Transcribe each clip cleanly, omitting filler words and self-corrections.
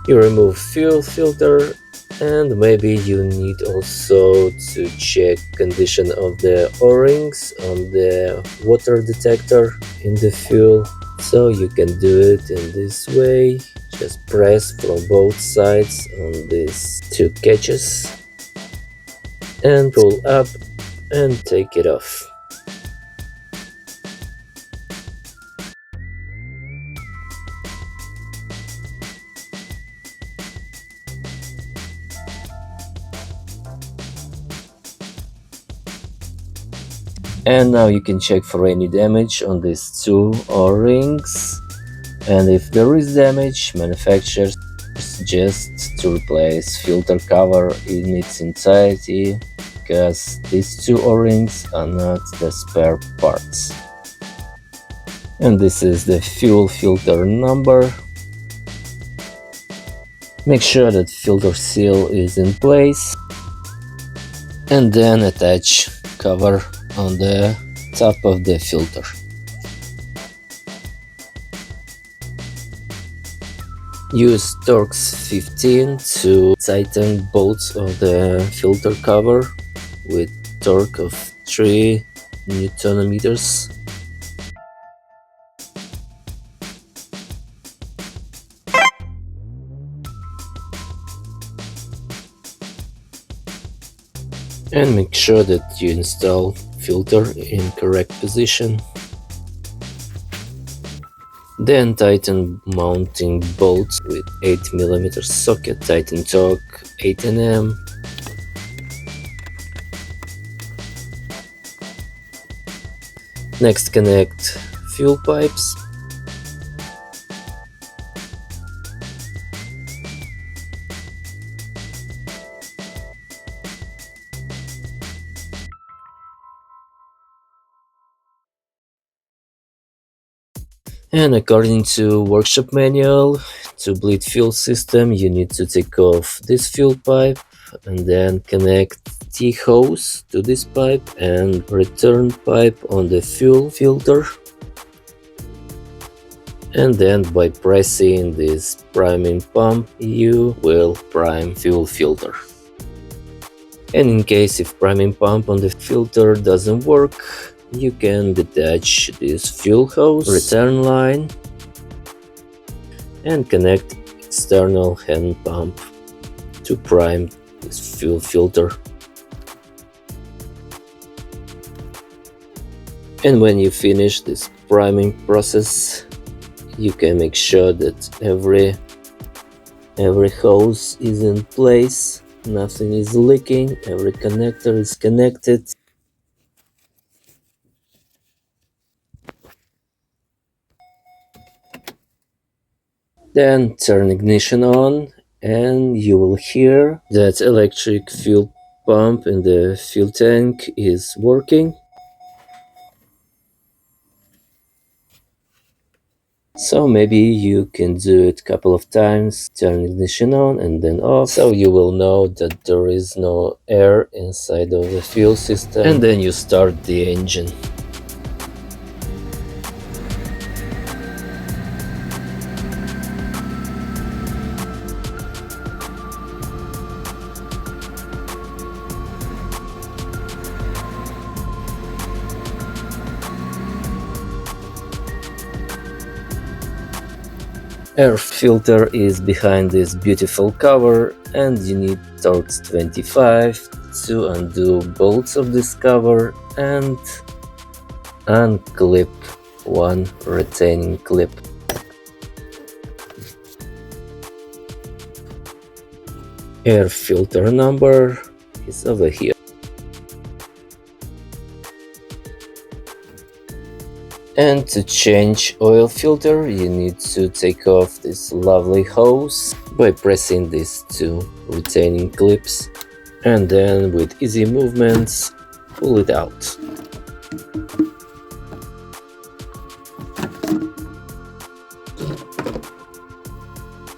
You remove fuel filter, and maybe you need also to check condition of the O-rings on the water detector in the fuel. So you can do it in this way. Just press from both sides on these two catches and pull up and take it off. And now you can check for any damage on these two O-rings, and if there is damage, manufacturer suggests to replace filter cover in its entirety, because these two O-rings are not the spare parts. And this is the fuel filter number. Make sure that filter seal is in place, and then attach cover on the top of the filter. Use Torx 15 to tighten bolts of the filter cover with torque of 3 Newton-meters. And make sure that you install filter in correct position. Then tighten mounting bolts with 8mm socket, tighten torque 8 Nm. Next, connect fuel pipes. And according to workshop manual, to bleed fuel system you need to take off this fuel pipe and then connect T-hose to this pipe and return pipe on the fuel filter. And then by pressing this priming pump you will prime fuel filter. And in case if priming pump on the filter doesn't work, you can detach this fuel hose return line and connect external hand pump to prime this fuel filter. And when you finish this priming process, you can make sure that every hose is in place, nothing is leaking, every connector is connected. Then turn ignition on and you will hear that electric fuel pump in the fuel tank is working. So maybe you can do it a couple of times, turn ignition on and then off, so you will know that there is no air inside of the fuel system, and then you start the engine. Air filter is behind this beautiful cover, and you need Torx 25 to undo bolts of this cover and unclip one retaining clip. Air filter number is over here. And to change oil filter you need to take off this lovely hose by pressing these two retaining clips, and then with easy movements pull it out.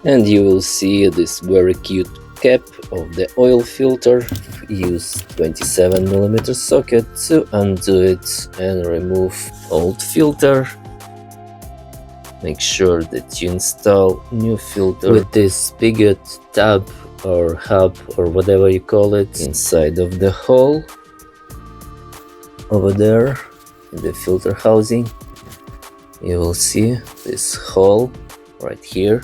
And you will see this very cute cap of the oil filter. Use 27mm socket to undo it and remove old filter. make sure that you install new filter with this spigot tab or hub or whatever you call it inside of the hole over there in the filter housing. You will see this hole right here.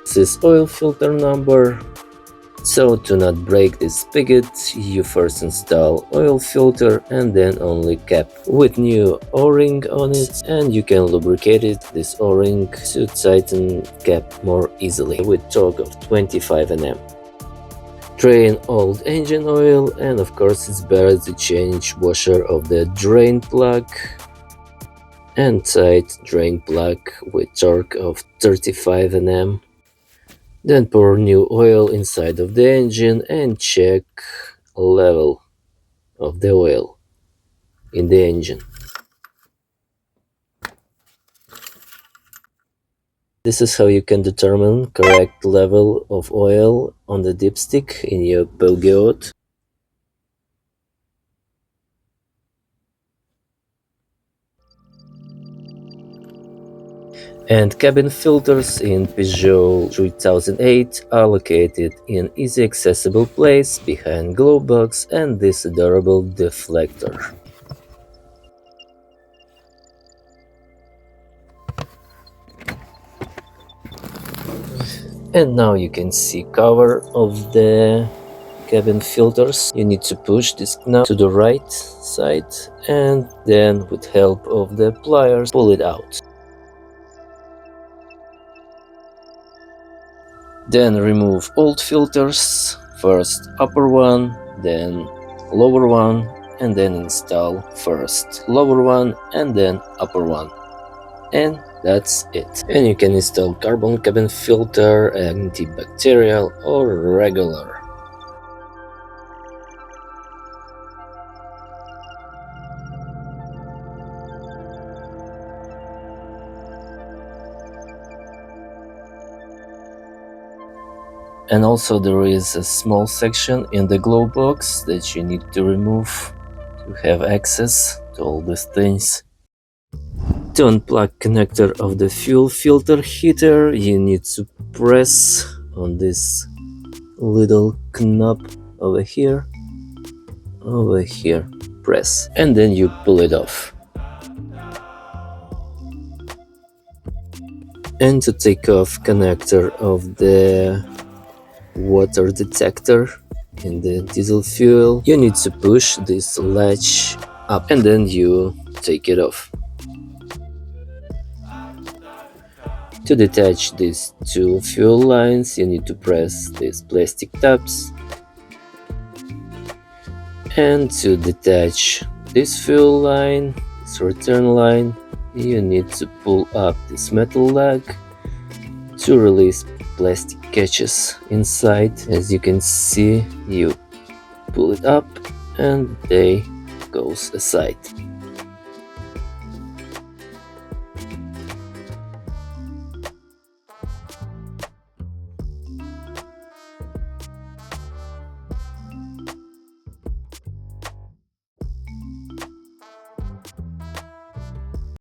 This is oil filter number. So to not break this spigot, you first install oil filter and then only cap with new O-ring on it, and you can lubricate it, this O-ring, to tighten cap more easily with torque of 25 Nm. Drain old engine oil, and of course it's better to change washer of the drain plug and tight drain plug with torque of 35 Nm. Then pour new oil inside of the engine and check level of the oil in the engine. This is how you can determine correct level of oil on the dipstick in your Peugeot. And cabin filters in Peugeot 3008 are located in easy accessible place behind glove box and this adorable deflector. And now you can see cover of the cabin filters. You need to push this knob to the right side and then with help of the pliers pull it out. Then remove old filters, first upper one, then lower one, and then install first lower one and then upper one. And that's it. And you can install carbon cabin filter, antibacterial or regular. And also there is a small section in the glove box that you need to remove to have access to all these things. To unplug connector of the fuel filter heater, you need to press on this little knob over here, press, and then you pull it off. And to take off connector of the water detector in the diesel fuel, you need to push this latch up and then you take it off. To detach these two fuel lines, you need to press these plastic tabs. And to detach this fuel line, this return line, you need to pull up this metal leg to release plastic catches inside. As you can see, you pull it up and they goes aside.